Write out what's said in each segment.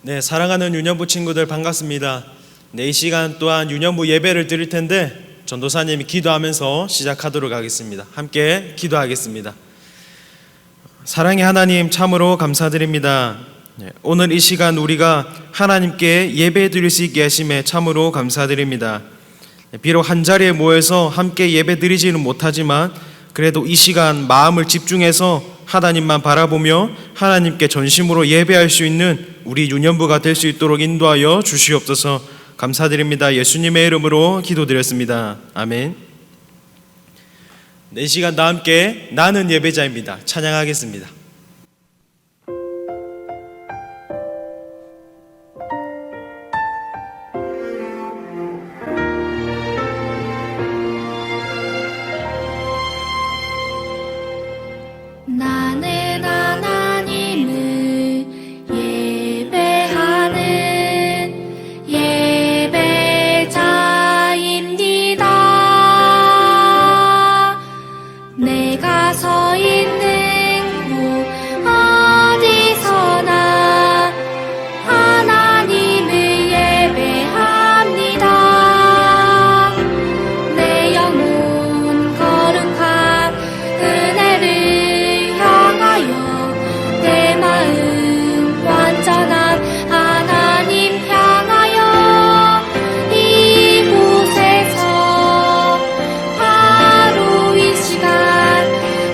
네, 사랑하는 유년부 친구들 반갑습니다. 네, 이 시간 또한 유년부 예배를 드릴 텐데 전도사님이 기도하면서 시작하도록 하겠습니다. 함께 기도하겠습니다. 사랑의 하나님, 참으로 감사드립니다. 오늘 이 시간 우리가 하나님께 예배 드릴 수 있게 하심에 참으로 감사드립니다. 비록 한 자리에 모여서 함께 예배 드리지는 못하지만 그래도 이 시간 마음을 집중해서 하나님만 바라보며 하나님께 전심으로 예배할 수 있는 우리 유년부가 될 수 있도록 인도하여 주시옵소서. 감사드립니다. 예수님의 이름으로 기도드렸습니다. 아멘. 이 시간 다 함께 나는 예배자입니다. 찬양하겠습니다. 나는 하나님을 예배하는 예배자입니다. 내가 서 있는 곳 어디서나 하나님을 예배합니다. 내 영혼 거룩한 은혜를 향하여 내 마음 완전한 하나님 향하여 이곳에서 바로 이 시간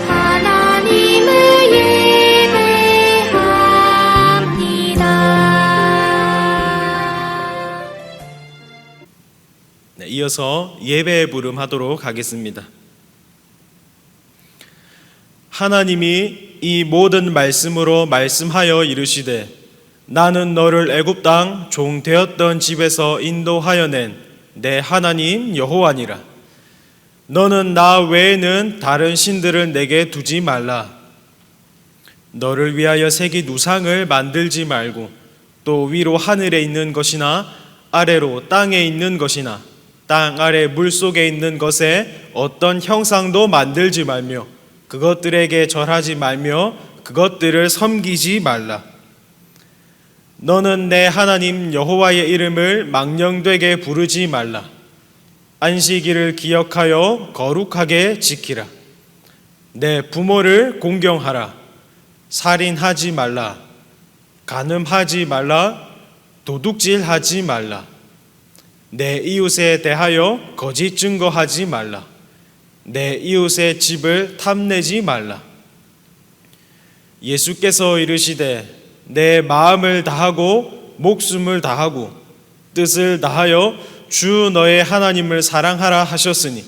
하나님을 예배합니다. 네, 이어서 예배 부름하도록 하겠습니다. 하나님이 이 모든 말씀으로 말씀하여 이르시되 나는 너를 애굽 땅 종 되었던 집에서 인도하여 낸 내 하나님 여호와니라. 너는 나 외에는 다른 신들을 내게 두지 말라. 너를 위하여 새긴 우상을 만들지 말고 또 위로 하늘에 있는 것이나 아래로 땅에 있는 것이나 땅 아래 물속에 있는 것에 어떤 형상도 만들지 말며 그것들에게 절하지 말며 그것들을 섬기지 말라. 너는 내 하나님 여호와의 이름을 망령되게 부르지 말라. 안식일을 기억하여 거룩하게 지키라. 내 부모를 공경하라. 살인하지 말라. 간음하지 말라. 도둑질하지 말라. 내 이웃에 대하여 거짓 증거하지 말라. 내 이웃의 집을 탐내지 말라. 예수께서 이르시되 내 마음을 다하고 목숨을 다하고 뜻을 다하여 주 너의 하나님을 사랑하라 하셨으니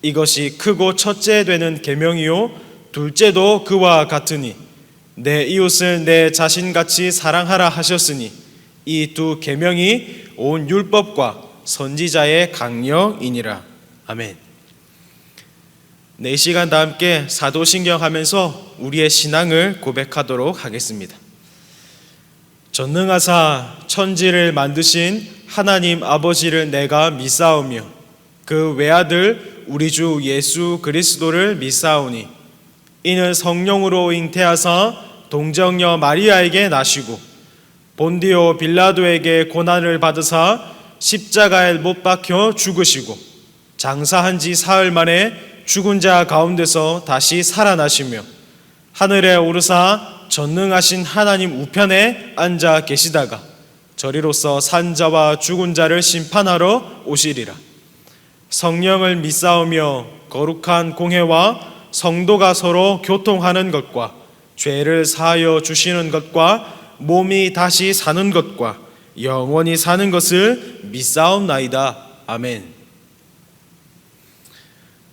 이것이 크고 첫째 되는 계명이요 둘째도 그와 같으니 내 이웃을 내 자신같이 사랑하라 하셨으니 이 두 계명이 온 율법과 선지자의 강령이니라. 아멘. 네, 이 시간 다 함께 사도신경 하면서 우리의 신앙을 고백하도록 하겠습니다. 전능하사 천지를 만드신 하나님 아버지를 내가 믿사오며 그 외아들 우리 주 예수 그리스도를 믿사오니 이는 성령으로 잉태하사 동정녀 마리아에게 나시고 본디오 빌라도에게 고난을 받으사 십자가에 못 박혀 죽으시고 장사한 지 사흘 만에 죽은 자 가운데서 다시 살아나시며 하늘에 오르사 전능하신 하나님 우편에 앉아 계시다가 저리로서 산자와 죽은 자를 심판하러 오시리라. 성령을 믿사오며 거룩한 공회와 성도가 서로 교통하는 것과 죄를 사하여 주시는 것과 몸이 다시 사는 것과 영원히 사는 것을 믿사옵나이다. 아멘.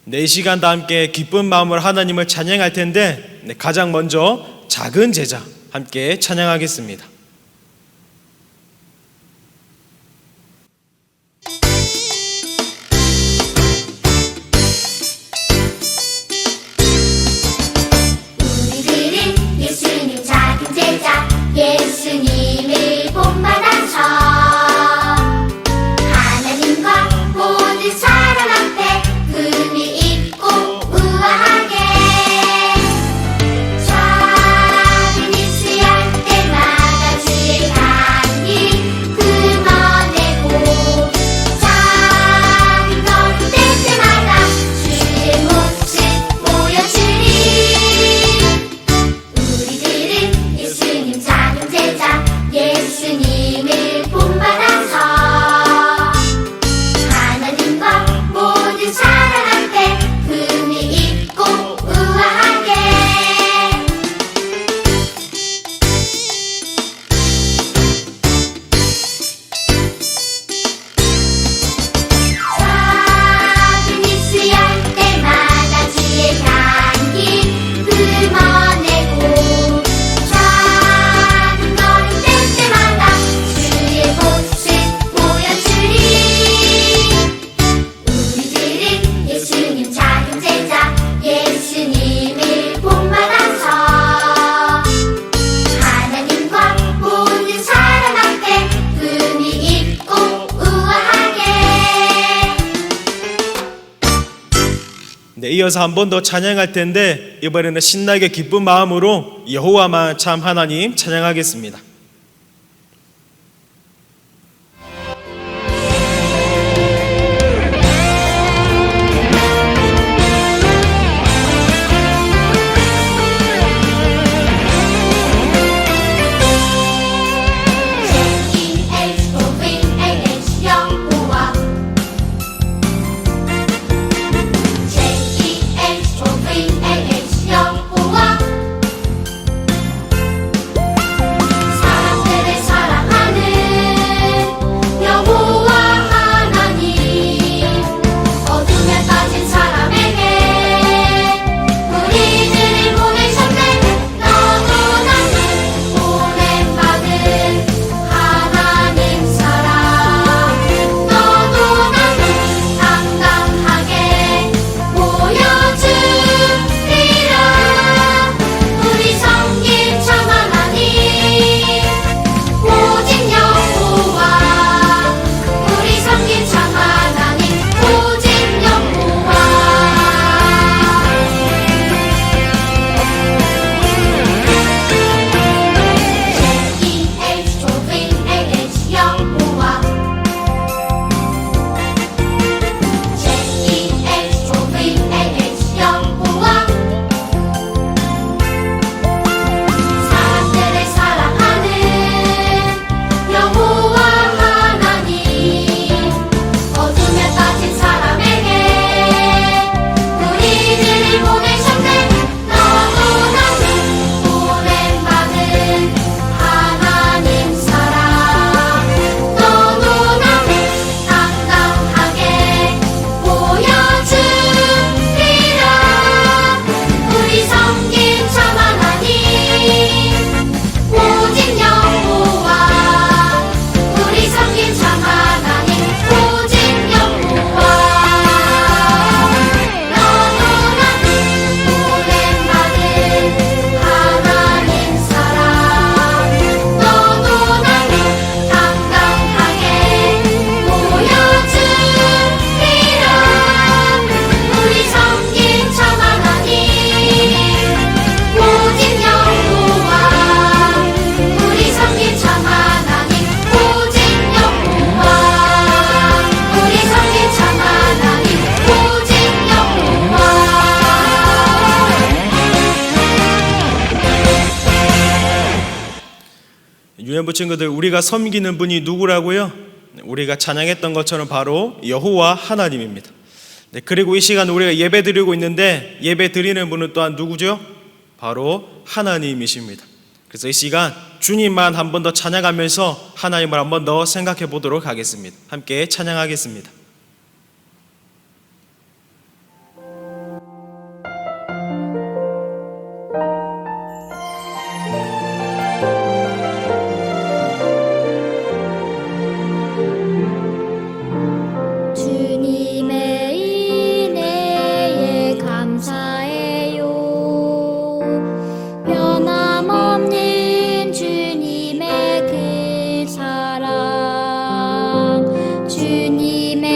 네, 이 시간 다 함께 기쁜 마음으로 하나님을 찬양할 텐데 가장 먼저 작은 제자 함께 찬양하겠습니다. 우리들은 예수님 작은 제자 예수님을 본받아서 하나님과 모든 사람 앞에 금이 있고 우아하게 작은 일수할 때마다 주의 강림 이어서 한 번 더 찬양할 텐데 이번에는 신나게 기쁜 마음으로 여호와만 참 하나님 찬양하겠습니다. 유년부 친구들, 우리가 섬기는 분이 누구라고요? 우리가 찬양했던 것처럼 바로 여호와 하나님입니다. 네, 그리고 이 시간 우리가 예배 드리고 있는데 예배 드리는 분은 또한 누구죠? 바로 하나님이십니다. 그래서 이 시간 주님만 한 번 더 찬양하면서 하나님을 한 번 더 생각해 보도록 하겠습니다. 함께 찬양하겠습니다. 주님의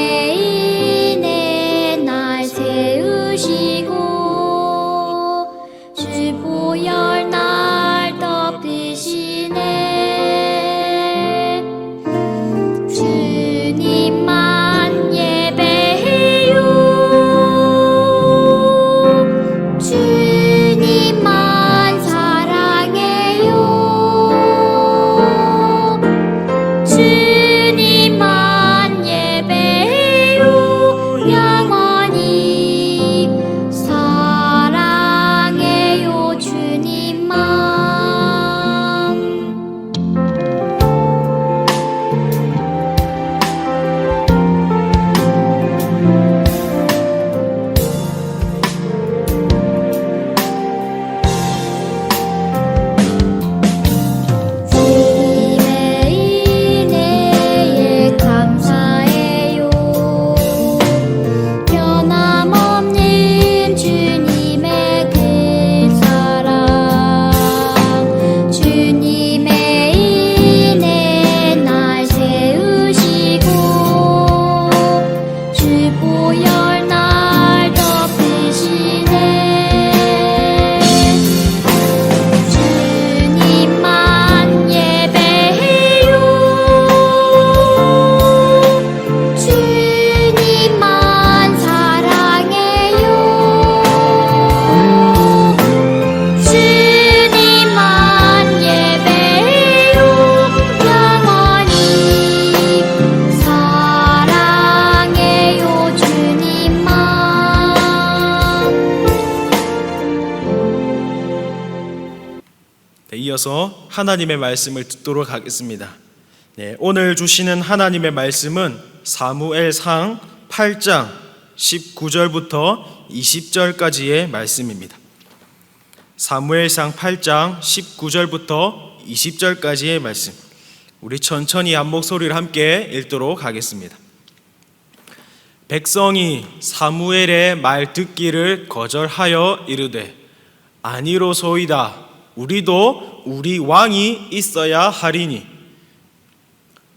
이어서 하나님의 말씀을 듣도록 하겠습니다. 네, 오늘 주시는 하나님의 말씀은 사무엘상 8장 19절부터 20절까지의 말씀입니다. 사무엘상 8장 19절부터 20절까지의 말씀, 우리 천천히 한 목소리를 함께 읽도록 하겠습니다. 백성이 사무엘의 말 듣기를 거절하여 이르되 아니로소이다. 우리도 우리 왕이 있어야 하리니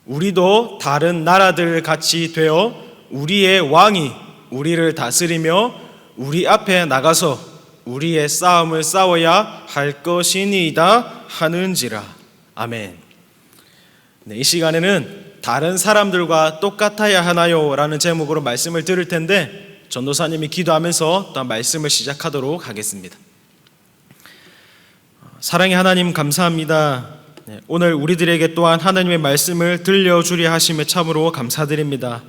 우리도 다른 나라들 같이 되어 우리의 왕이 우리를 다스리며 우리 앞에 나가서 우리의 싸움을 싸워야 할 것이니이다 하는지라. 아멘. 네, 이 시간에는 다른 사람들과 똑같아야 하나요? 라는 제목으로 말씀을 들을 텐데 전도사님이 기도하면서 또 말씀을 시작하도록 하겠습니다. 사랑의 하나님 감사합니다. 네, 오늘 우리들에게 또한 하나님의 말씀을 들려주려 하심에 참으로 감사드립니다.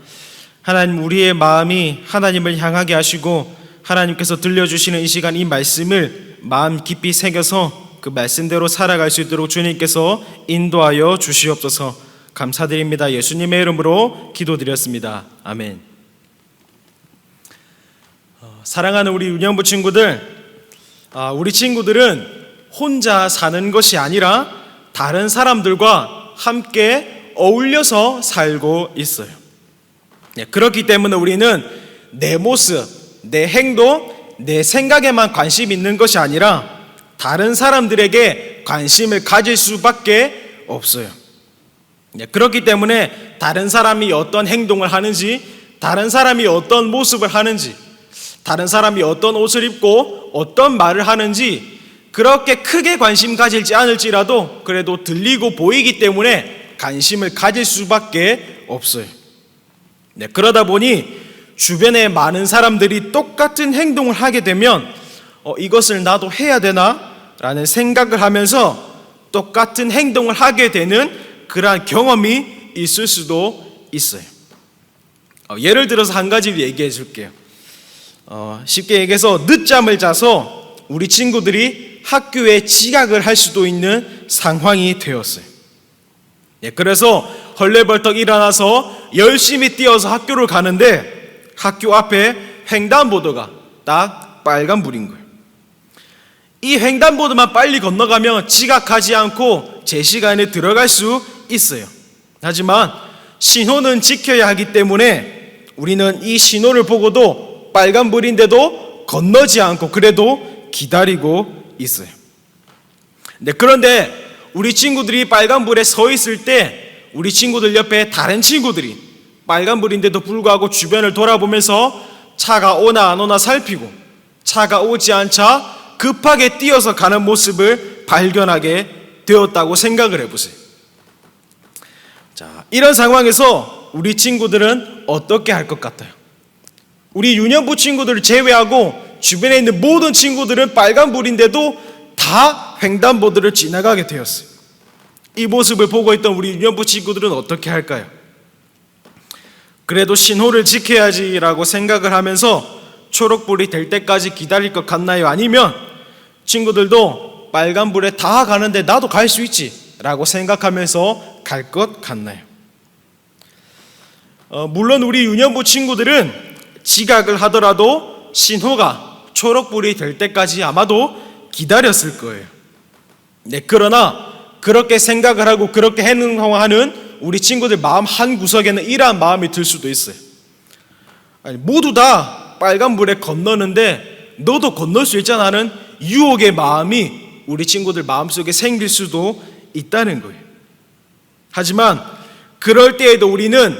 하나님, 우리의 마음이 하나님을 향하게 하시고 하나님께서 들려주시는 이 시간 이 말씀을 마음 깊이 새겨서 그 말씀대로 살아갈 수 있도록 주님께서 인도하여 주시옵소서. 감사드립니다. 예수님의 이름으로 기도드렸습니다. 아멘. 사랑하는 우리 유년부 친구들, 우리 친구들은 혼자 사는 것이 아니라 다른 사람들과 함께 어울려서 살고 있어요. 그렇기 때문에 우리는 내 모습, 내 행동, 내 생각에만 관심 있는 것이 아니라 다른 사람들에게 관심을 가질 수밖에 없어요. 그렇기 때문에 다른 사람이 어떤 행동을 하는지, 다른 사람이 어떤 모습을 하는지, 다른 사람이 어떤 옷을 입고 어떤 말을 하는지 그렇게 크게 관심 가질지 않을지라도 그래도 들리고 보이기 때문에 관심을 가질 수밖에 없어요. 그러다 보니 주변에 많은 사람들이 똑같은 행동을 하게 되면 이것을 나도 해야 되나? 라는 생각을 하면서 똑같은 행동을 하게 되는 그러한 경험이 있을 수도 있어요. 예를 들어서 한 가지를 얘기해 줄게요. 쉽게 얘기해서 늦잠을 자서 우리 친구들이 학교에 지각을 할 수도 있는 상황이 되었어요. 그래서 헐레벌떡 일어나서 열심히 뛰어서 학교를 가는데 학교 앞에 횡단보도가 딱 빨간불인 거예요. 이 횡단보도만 빨리 건너가면 지각하지 않고 제 시간에 들어갈 수 있어요. 하지만 신호는 지켜야 하기 때문에 우리는 이 신호를 보고도 빨간불인데도 건너지 않고 그래도 기다리고 있어요. 그런데 우리 친구들이 빨간불에 서 있을 때 우리 친구들 옆에 다른 친구들이 빨간불인데도 불구하고 주변을 돌아보면서 차가 오나 안 오나 살피고 차가 오지 않자 급하게 뛰어서 가는 모습을 발견하게 되었다고 생각을 해보세요. 자, 이런 상황에서 우리 친구들은 어떻게 할 것 같아요? 우리 유년부 친구들을 제외하고 주변에 있는 모든 친구들은 빨간불인데도 다 횡단보도를 지나가게 되었어요. 이 모습을 보고 있던 우리 유년부 친구들은 어떻게 할까요? 그래도 신호를 지켜야지라고 생각을 하면서 초록불이 될 때까지 기다릴 것 같나요? 아니면 친구들도 빨간불에 다 가는데 나도 갈 수 있지 라고 생각하면서 갈 것 같나요? 물론 우리 유년부 친구들은 지각을 하더라도 신호가 초록불이 될 때까지 아마도 기다렸을 거예요. 그러나 그렇게 생각을 하고 그렇게 행동하는 우리 친구들 마음 한 구석에는 이러한 마음이 들 수도 있어요. 모두 다 빨간불에 건너는데 너도 건널 수 있잖아 하는 유혹의 마음이 우리 친구들 마음속에 생길 수도 있다는 거예요. 하지만 그럴 때에도 우리는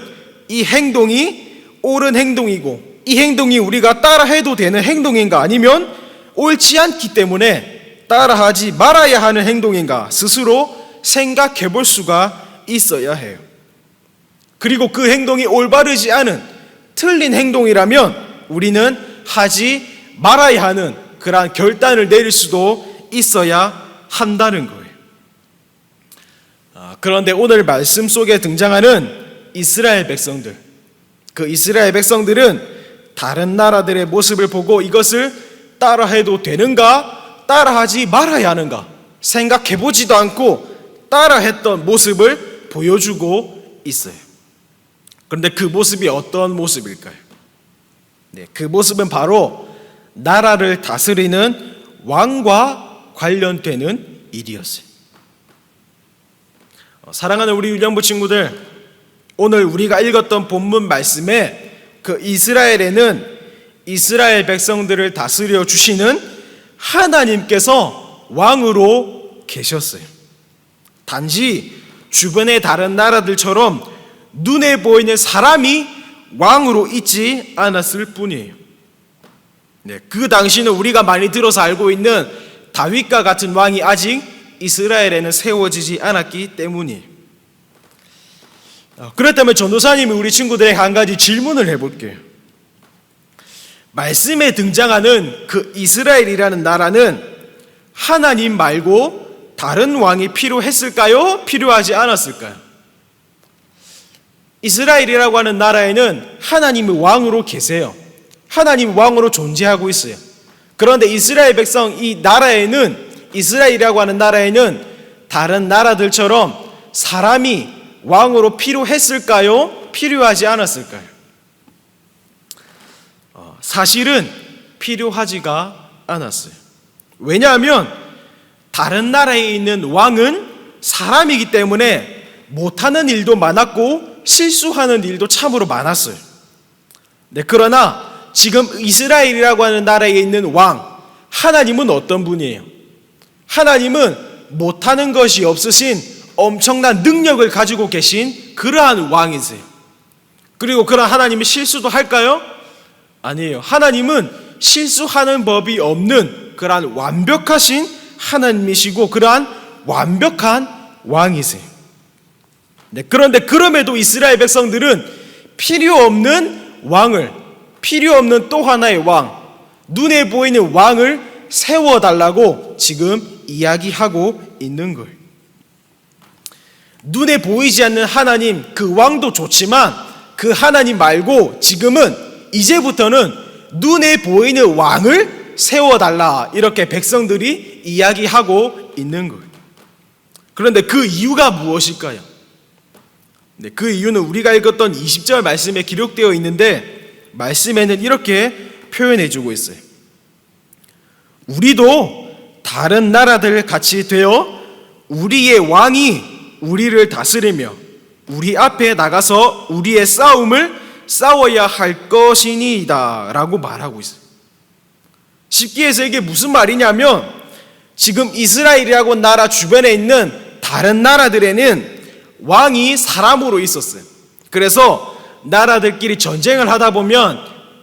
이 행동이 옳은 행동이고 이 행동이 우리가 따라해도 되는 행동인가 아니면 옳지 않기 때문에 따라하지 말아야 하는 행동인가 스스로 생각해 볼 수가 있어야 해요. 그리고 그 행동이 올바르지 않은 틀린 행동이라면 우리는 하지 말아야 하는 그러한 결단을 내릴 수도 있어야 한다는 거예요. 그런데 오늘 말씀 속에 등장하는 이스라엘 백성들, 그 이스라엘 백성들은 다른 나라들의 모습을 보고 이것을 따라해도 되는가 따라하지 말아야 하는가 생각해보지도 않고 따라했던 모습을 보여주고 있어요. 그런데 그 모습이 어떤 모습일까요? 네, 그 모습은 바로 나라를 다스리는 왕과 관련되는 일이었어요. 사랑하는 우리 유년부 친구들, 오늘 우리가 읽었던 본문 말씀에 그 이스라엘에는 이스라엘 백성들을 다스려 주시는 하나님께서 왕으로 계셨어요. 단지 주변의 다른 나라들처럼 눈에 보이는 사람이 왕으로 있지 않았을 뿐이에요. 네, 그 당시는 우리가 많이 들어서 알고 있는 다윗과 같은 왕이 아직 이스라엘에는 세워지지 않았기 때문이에요. 그렇다면 전도사님이 우리 친구들에게 한 가지 질문을 해볼게요. 말씀에 등장하는 그 이스라엘이라는 나라는 하나님 말고 다른 왕이 필요했을까요? 필요하지 않았을까요? 이스라엘이라고 하는 나라에는 하나님이 왕으로 계세요. 하나님이 왕으로 존재하고 있어요. 그런데 이스라엘 백성, 이 나라에는, 이스라엘이라고 하는 나라에는 다른 나라들처럼 사람이 왕으로 필요했을까요? 필요하지 않았을까요? 사실은 필요하지가 않았어요. 왜냐하면 다른 나라에 있는 왕은 사람이기 때문에 못하는 일도 많았고 실수하는 일도 참으로 많았어요. 네, 그러나 지금 이스라엘이라고 하는 나라에 있는 왕, 하나님은 어떤 분이에요? 하나님은 못하는 것이 없으신 엄청난 능력을 가지고 계신 그러한 왕이세요. 그리고 그러한 하나님이 실수도 할까요? 아니에요. 하나님은 실수하는 법이 없는 그러한 완벽하신 하나님이시고 그러한 완벽한 왕이세요. 네, 그런데 그럼에도 이스라엘 백성들은 필요 없는 왕을, 필요 없는 또 하나의 왕, 눈에 보이는 왕을 세워달라고 지금 이야기하고 있는 거예요. 눈에 보이지 않는 하나님, 그 왕도 좋지만 그 하나님 말고 지금은 이제부터는 눈에 보이는 왕을 세워달라, 이렇게 백성들이 이야기하고 있는 거예요. 그런데 그 이유가 무엇일까요? 네, 그 이유는 우리가 읽었던 20절 말씀에 기록되어 있는데 말씀에는 이렇게 표현해 주고 있어요. 우리도 다른 나라들 같이 되어 우리의 왕이 우리를 다스리며 우리 앞에 나가서 우리의 싸움을 싸워야 할 것이니이다 라고 말하고 있어요. 쉽게 해서 이게 무슨 말이냐면 지금 이스라엘이라고 나라 주변에 있는 다른 나라들에는 왕이 사람으로 있었어요. 그래서 나라들끼리 전쟁을 하다 보면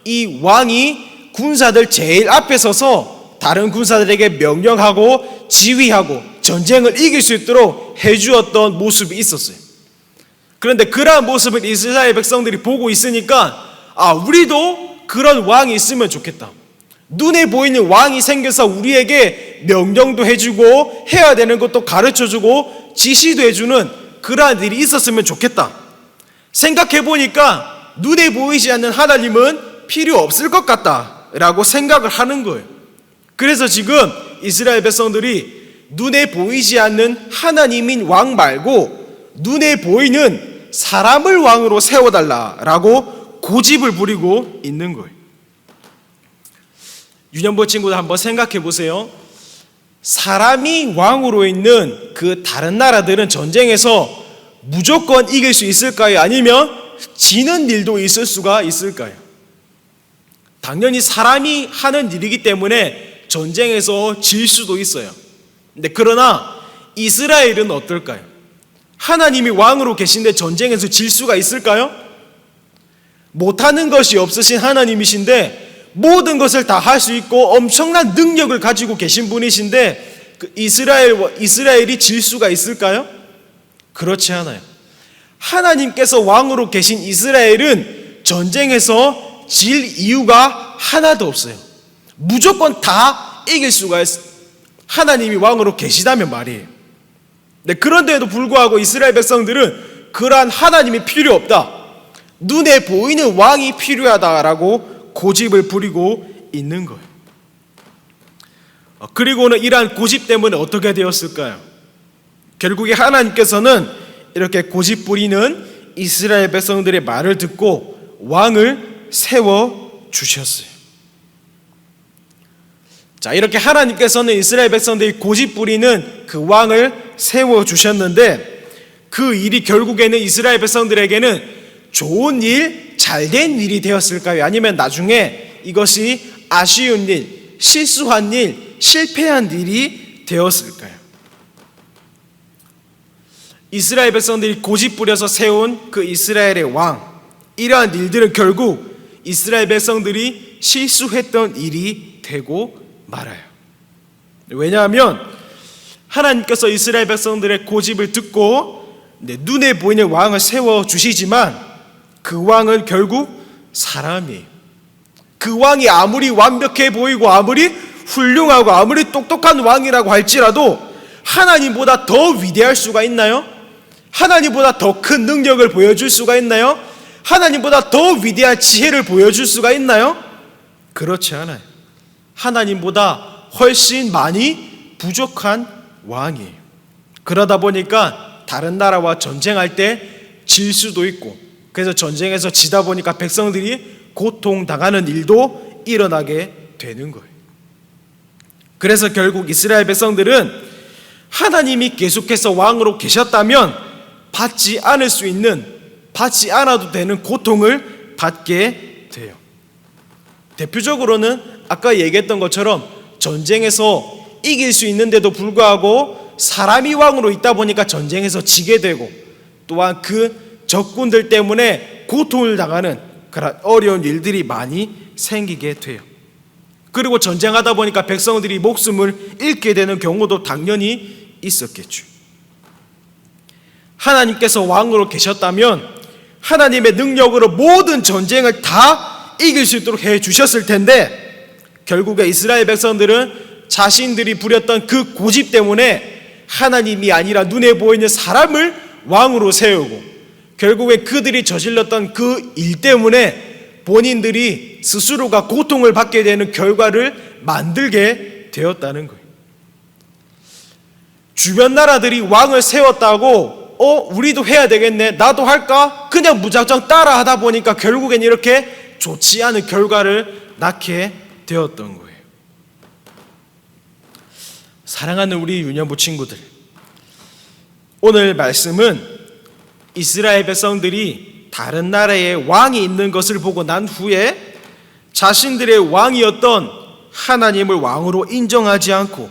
이 왕이 군사들 제일 앞에 서서 다른 군사들에게 명령하고 지휘하고 전쟁을 이길 수 있도록 해주었던 모습이 있었어요. 그런데 그러한 모습을 이스라엘 백성들이 보고 있으니까 우리도 그런 왕이 있으면 좋겠다. 눈에 보이는 왕이 생겨서 우리에게 명령도 해주고 해야 되는 것도 가르쳐주고 지시도 해주는 그러한 일이 있었으면 좋겠다. 생각해보니까 눈에 보이지 않는 하나님은 필요 없을 것 같다라고 생각을 하는 거예요. 그래서 지금 이스라엘 백성들이 눈에 보이지 않는 하나님인 왕 말고 눈에 보이는 사람을 왕으로 세워달라라고 고집을 부리고 있는 거예요. 유년보 친구들 한번 생각해 보세요. 사람이 왕으로 있는 그 다른 나라들은 전쟁에서 무조건 이길 수 있을까요? 아니면 지는 일도 있을 수가 있을까요? 당연히 사람이 하는 일이기 때문에 전쟁에서 질 수도 있어요. 근데 그러나 이스라엘은 어떨까요? 하나님이 왕으로 계신데 전쟁에서 질 수가 있을까요? 못하는 것이 없으신 하나님이신데 모든 것을 다 할 수 있고 엄청난 능력을 가지고 계신 분이신데 그 이스라엘이 질 수가 있을까요? 그렇지 않아요. 하나님께서 왕으로 계신 이스라엘은 전쟁에서 질 이유가 하나도 없어요. 무조건 다 이길 수가 있어요. 하나님이 왕으로 계시다면 말이에요. 네, 그런데도 불구하고 이스라엘 백성들은 그러한 하나님이 필요 없다, 눈에 보이는 왕이 필요하다라고 고집을 부리고 있는 거예요. 그리고는 이러한 고집 때문에 어떻게 되었을까요? 결국에 하나님께서는 이렇게 고집 부리는 이스라엘 백성들의 말을 듣고 왕을 세워 주셨어요. 자, 이렇게 하나님께서는 이스라엘 백성들이 고집 부리는 그 왕을 세워 주셨는데, 그 일이 결국에는 이스라엘 백성들에게는 좋은 일, 잘된 일이 되었을까요? 아니면 나중에 이것이 아쉬운 일, 실수한 일, 실패한 일이 되었을까요? 이스라엘 백성들이 고집 부려서 세운 그 이스라엘의 왕, 이러한 일들은 결국 이스라엘 백성들이 실수했던 일이 되고 말아요. 왜냐하면 하나님께서 이스라엘 백성들의 고집을 듣고 눈에 보이는 왕을 세워주시지만 그 왕은 결국 사람이에요. 그 왕이 아무리 완벽해 보이고 아무리 훌륭하고 아무리 똑똑한 왕이라고 할지라도 하나님보다 더 위대할 수가 있나요? 하나님보다 더 큰 능력을 보여줄 수가 있나요? 하나님보다 더 위대한 지혜를 보여줄 수가 있나요? 그렇지 않아요. 하나님보다 훨씬 많이 부족한 왕이에요. 그러다 보니까 다른 나라와 전쟁할 때 질 수도 있고, 그래서 전쟁에서 지다 보니까 백성들이 고통당하는 일도 일어나게 되는 거예요. 그래서 결국 이스라엘 백성들은 하나님이 계속해서 왕으로 계셨다면 받지 않을 수 있는, 받지 않아도 되는 고통을 받게 돼요. 대표적으로는 아까 얘기했던 것처럼 전쟁에서 이길 수 있는데도 불구하고 사람이 왕으로 있다 보니까 전쟁에서 지게 되고, 또한 그 적군들 때문에 고통을 당하는 그런 어려운 일들이 많이 생기게 돼요. 그리고 전쟁하다 보니까 백성들이 목숨을 잃게 되는 경우도 당연히 있었겠죠. 하나님께서 왕으로 계셨다면 하나님의 능력으로 모든 전쟁을 다 이길 수 있도록 해 주셨을 텐데, 결국에 이스라엘 백성들은 자신들이 부렸던 그 고집 때문에 하나님이 아니라 눈에 보이는 사람을 왕으로 세우고, 결국에 그들이 저질렀던 그 일 때문에 본인들이 스스로가 고통을 받게 되는 결과를 만들게 되었다는 거예요. 주변 나라들이 왕을 세웠다고 우리도 해야 되겠네, 나도 할까? 그냥 무작정 따라 하다 보니까 결국엔 이렇게 좋지 않은 결과를 낳게 되었던 거예요. 사랑하는 우리 유년부 친구들, 오늘 말씀은 이스라엘 백성들이 다른 나라에 왕이 있는 것을 보고 난 후에 자신들의 왕이었던 하나님을 왕으로 인정하지 않고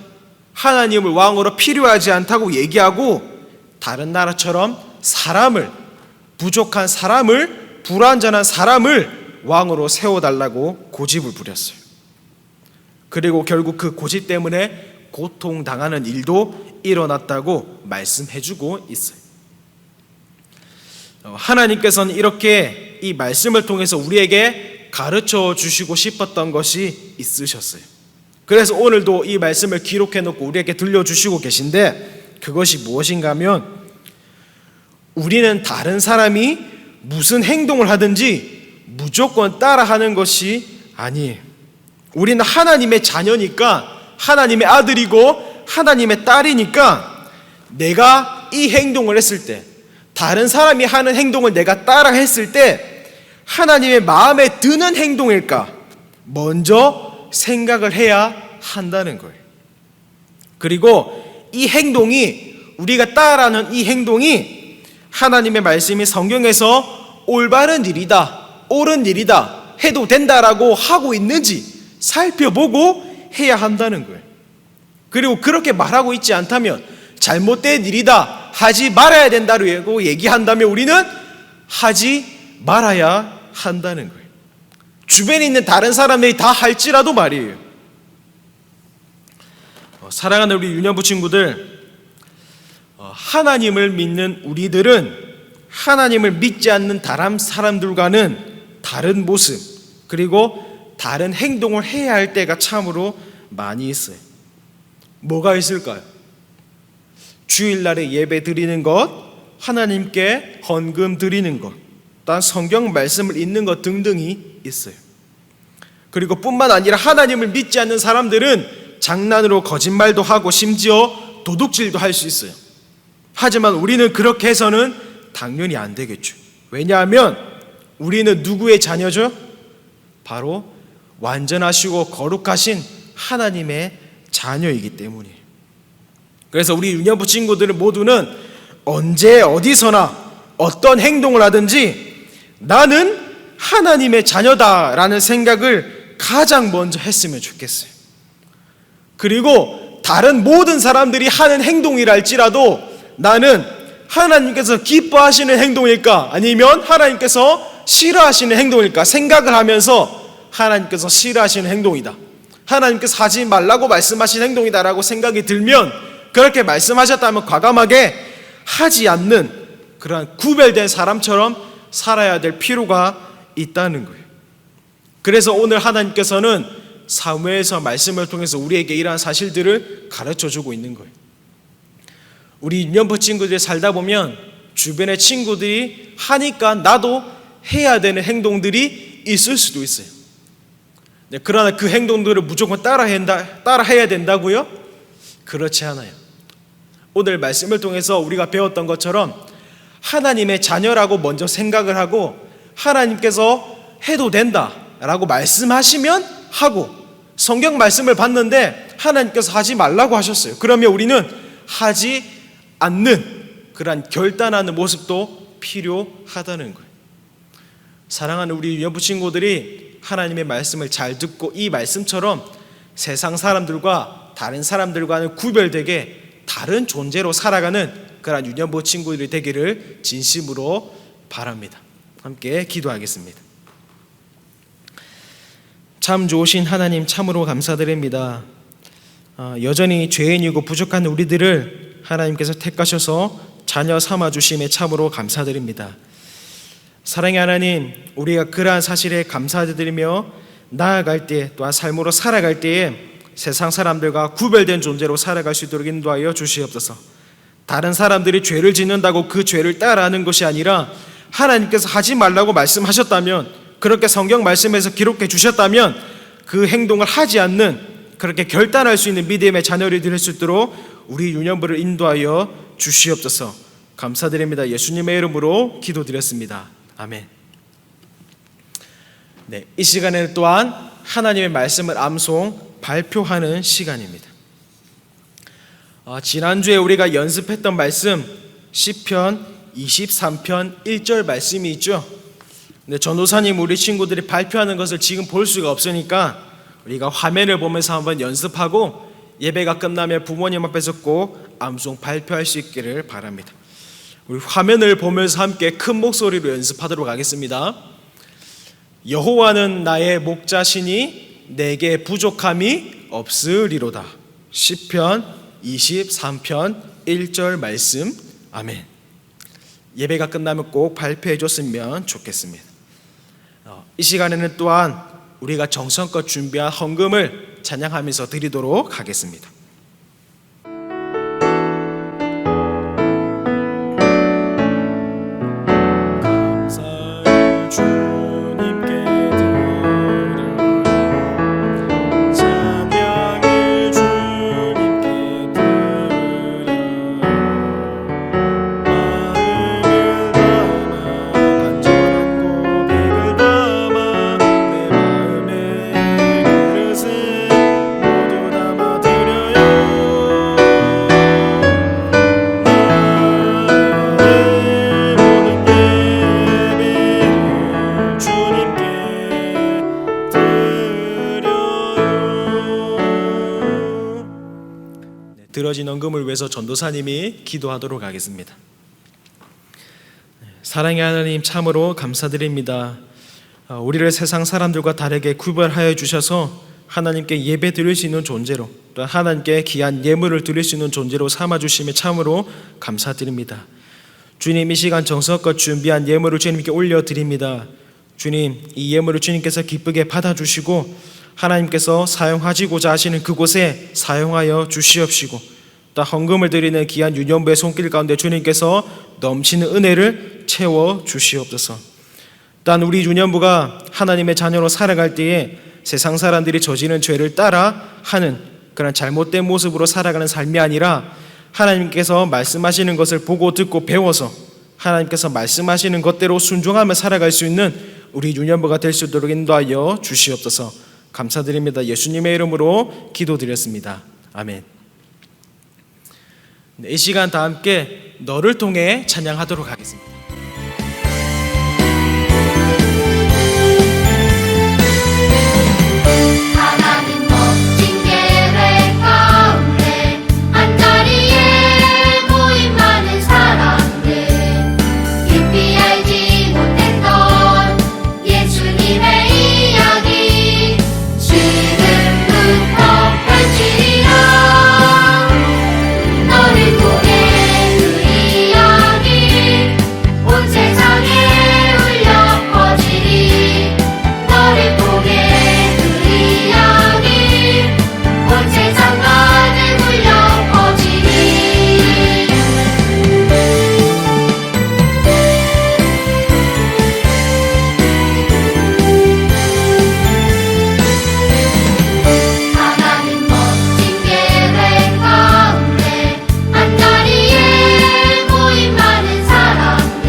하나님을 왕으로 필요하지 않다고 얘기하고 다른 나라처럼 사람을, 부족한 사람을, 불완전한 사람을 왕으로 세워달라고 고집을 부렸어요. 그리고 결국 그 고집 때문에 고통당하는 일도 일어났다고 말씀해주고 있어요. 하나님께서는 이렇게 이 말씀을 통해서 우리에게 가르쳐 주시고 싶었던 것이 있으셨어요. 그래서 오늘도 이 말씀을 기록해 놓고 우리에게 들려주시고 계신데, 그것이 무엇인가 하면 우리는 다른 사람이 무슨 행동을 하든지 무조건 따라하는 것이 아니에요. 우리는 하나님의 자녀니까, 하나님의 아들이고 하나님의 딸이니까 내가 이 행동을 했을 때, 다른 사람이 하는 행동을 내가 따라 했을 때 하나님의 마음에 드는 행동일까 먼저 생각을 해야 한다는 거예요. 그리고 이 행동이, 우리가 따라하는 이 행동이 하나님의 말씀이 성경에서 올바른 일이다, 옳은 일이다, 해도 된다라고 하고 있는지 살펴보고 해야 한다는 거예요. 그리고 그렇게 말하고 있지 않다면, 잘못된 일이다, 하지 말아야 된다고 얘기한다면 우리는 하지 말아야 한다는 거예요. 주변에 있는 다른 사람들이 다 할지라도 말이에요. 사랑하는 우리 유년부 친구들, 하나님을 믿는 우리들은 하나님을 믿지 않는 다른 사람들과는 다른 모습, 그리고 다른 행동을 해야 할 때가 참으로 많이 있어요. 뭐가 있을까요? 주일날에 예배 드리는 것, 하나님께 헌금 드리는 것, 또한 성경 말씀을 읽는 것 등등이 있어요. 그리고 뿐만 아니라 하나님을 믿지 않는 사람들은 장난으로 거짓말도 하고 심지어 도둑질도 할 수 있어요. 하지만 우리는 그렇게 해서는 당연히 안 되겠죠. 왜냐하면 우리는 누구의 자녀죠? 바로 완전하시고 거룩하신 하나님의 자녀이기 때문이에요. 그래서 우리 유년부 친구들은 모두는 언제 어디서나 어떤 행동을 하든지 나는 하나님의 자녀다라는 생각을 가장 먼저 했으면 좋겠어요. 그리고 다른 모든 사람들이 하는 행동이랄지라도 나는 하나님께서 기뻐하시는 행동일까 아니면 하나님께서 싫어하시는 행동일까 생각을 하면서 하나님께서 싫어하시는 행동이다, 하나님께서 하지 말라고 말씀하신 행동이다라고 생각이 들면 그렇게 말씀하셨다면 과감하게 하지 않는 그러한 구별된 사람처럼 살아야 될 필요가 있다는 거예요. 그래서 오늘 하나님께서는 사무엘서 말씀을 통해서 우리에게 이러한 사실들을 가르쳐주고 있는 거예요. 우리 유년부 친구들이 살다 보면 주변의 친구들이 하니까 나도 해야 되는 행동들이 있을 수도 있어요. 그러나 그 행동들을 무조건 따라해야 된다고요? 그렇지 않아요. 오늘 말씀을 통해서 우리가 배웠던 것처럼 하나님의 자녀라고 먼저 생각을 하고 하나님께서 해도 된다라고 말씀하시면 하고, 성경 말씀을 봤는데 하나님께서 하지 말라고 하셨어요. 그러면 우리는 하지 않는 그러한 결단하는 모습도 필요하다는 거예요. 사랑하는 우리 유년부 친구들이 하나님의 말씀을 잘 듣고 이 말씀처럼 세상 사람들과 다른 사람들과는 구별되게 다른 존재로 살아가는 그런 유년부 친구들이 되기를 진심으로 바랍니다. 함께 기도하겠습니다. 참 좋으신 하나님, 참으로 감사드립니다. 여전히 죄인이고 부족한 우리들을 하나님께서 택하셔서 자녀 삼아주심에 참으로 감사드립니다. 사랑의 하나님, 우리가 그러한 사실에 감사드리며 나아갈 때, 또한 삶으로 살아갈 때에 세상 사람들과 구별된 존재로 살아갈 수 있도록 인도하여 주시옵소서. 다른 사람들이 죄를 짓는다고 그 죄를 따라하는 것이 아니라 하나님께서 하지 말라고 말씀하셨다면, 그렇게 성경 말씀에서 기록해 주셨다면 그 행동을 하지 않는, 그렇게 결단할 수 있는 믿음의 자녀를 될 수 있도록 우리 유년부를 인도하여 주시옵소서. 감사드립니다. 예수님의 이름으로 기도드렸습니다. 아멘. 네, 이 시간에는 또한 하나님의 말씀을 암송 발표하는 시간입니다. 지난주에 우리가 연습했던 말씀 시편 23편 1절 말씀이 있죠. 근데 전도사님 우리 친구들이 발표하는 것을 지금 볼 수가 없으니까 우리가 화면을 보면서 한번 연습하고 예배가 끝나면 부모님 앞에서 꼭 암송 발표할 수 있기를 바랍니다. 우리 화면을 보면서 함께 큰 목소리로 연습하도록 하겠습니다. 여호와는 나의 목자시니 내게 부족함이 없으리로다. 시편 23편 1절 말씀. 아멘. 예배가 끝나면 꼭 발표해 줬으면 좋겠습니다. 이 시간에는 또한 우리가 정성껏 준비한 헌금을 찬양하면서 드리도록 하겠습니다. 들어진 헌금을 위해서 전도사님이 기도하도록 하겠습니다. 사랑의 하나님, 참으로 감사드립니다. 우리를 세상 사람들과 다르게 구별하여 주셔서 하나님께 예배 드릴 수 있는 존재로, 또 하나님께 귀한 예물을 드릴 수 있는 존재로 삼아주심에 참으로 감사드립니다. 주님, 이 시간 정성껏 준비한 예물을 주님께 올려드립니다. 주님, 이 예물을 주님께서 기쁘게 받아주시고 하나님께서 사용하시고자 하시는 그곳에 사용하여 주시옵시고, 또 헌금을 드리는 귀한 유년부의 손길 가운데 주님께서 넘치는 은혜를 채워 주시옵소서. 또한 우리 유년부가 하나님의 자녀로 살아갈 때에 세상 사람들이 저지른 죄를 따라 하는 그런 잘못된 모습으로 살아가는 삶이 아니라 하나님께서 말씀하시는 것을 보고 듣고 배워서 하나님께서 말씀하시는 것대로 순종하며 살아갈 수 있는 우리 유년부가 될 수 있도록 인도하여 주시옵소서. 감사드립니다. 예수님의 이름으로 기도드렸습니다. 아멘. 이 시간 다 함께 너를 통해 찬양하도록 하겠습니다. 하나님 멋진 계획 가운데 한자리에 모인 많은 사람들 깊이 알지 못했던 예수님의 이야기 지금부터 펼치리라. 너를 통해 그 이야기 온 세상에 울려 퍼지리. 너를 통해 그 이야기 온 세상 가득 울려 퍼지리. 하나님 멋진 계획 가운데 한자리에 모인 많은 사람들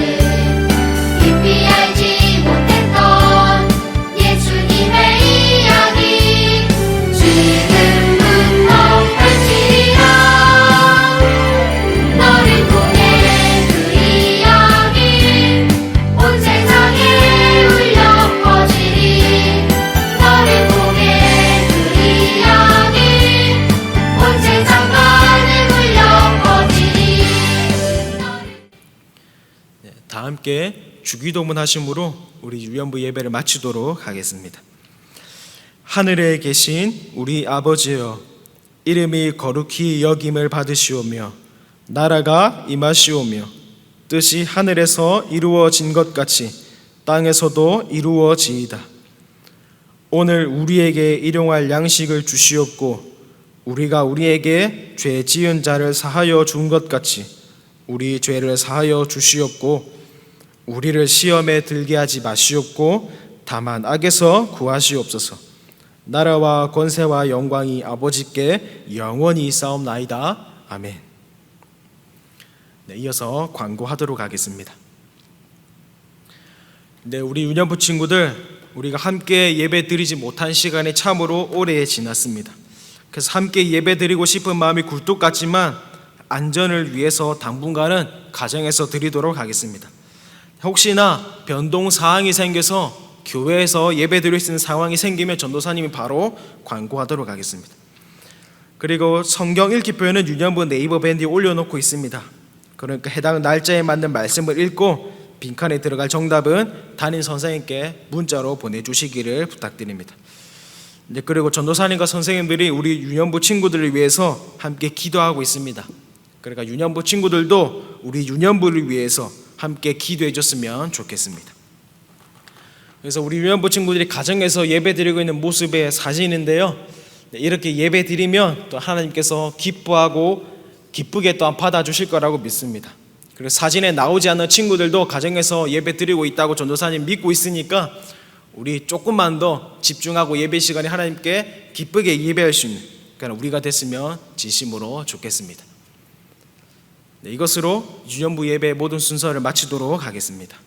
깊이 알지 못했던 예수님의 이야기 지금부터 펼치리라. 너를 통해 그 이야기 온 세상에 울려 퍼지리. 너를 통해 그 이야기 온 세상 가득 울려 퍼지리. 다 함께 주기도문 하심으로 우리 유년부 예배를 마치도록 하겠습니다. 하늘에 계신 우리 아버지여, 이름이 거룩히 여김을 받으시오며 나라가 임하시오며 뜻이 하늘에서 이루어진 것 같이 땅에서도 이루어지이다. 오늘 우리에게 일용할 양식을 주시옵고 우리가 우리에게 죄 지은 자를 사하여 준 것 같이 우리 죄를 사하여 주시옵고 우리를 시험에 들게 하지 마시옵고 다만 악에서 구하시옵소서. 나라와 권세와 영광이 아버지께 영원히 있사옵나이다. 아멘. 네, 이어서 광고하도록 하겠습니다. 네, 우리 유년부 친구들, 우리가 함께 예배 드리지 못한 시간이 참으로 오래 지났습니다. 그래서 함께 예배 드리고 싶은 마음이 굴뚝 같지만 안전을 위해서 당분간은 가정에서 드리도록 하겠습니다. 혹시나 변동 사항이 생겨서 교회에서 예배 드릴 수 있는 상황이 생기면 전도사님이 바로 광고하도록 하겠습니다. 그리고 성경 읽기 표현은 유년부 네이버 밴드에 올려놓고 있습니다. 그러니까 해당 날짜에 맞는 말씀을 읽고 빈칸에 들어갈 정답은 담임 선생님께 문자로 보내주시기를 부탁드립니다. 그리고 전도사님과 선생님들이 우리 유년부 친구들을 위해서 함께 기도하고 있습니다. 그러니까 유년부 친구들도 우리 유년부를 위해서 함께 기도해 줬으면 좋겠습니다. 그래서 우리 유년부 친구들이 가정에서 예배 드리고 있는 모습의 사진인데요, 이렇게 예배 드리면 또 하나님께서 기뻐하고 기쁘게 또한 받아주실 거라고 믿습니다. 그리고 사진에 나오지 않는 친구들도 가정에서 예배 드리고 있다고 전도사님 믿고 있으니까 우리 조금만 더 집중하고 예배 시간에 하나님께 기쁘게 예배할 수 있는 그런 우리가 됐으면 진심으로 좋겠습니다. 네, 이것으로 유년부 예배 모든 순서를 마치도록 하겠습니다.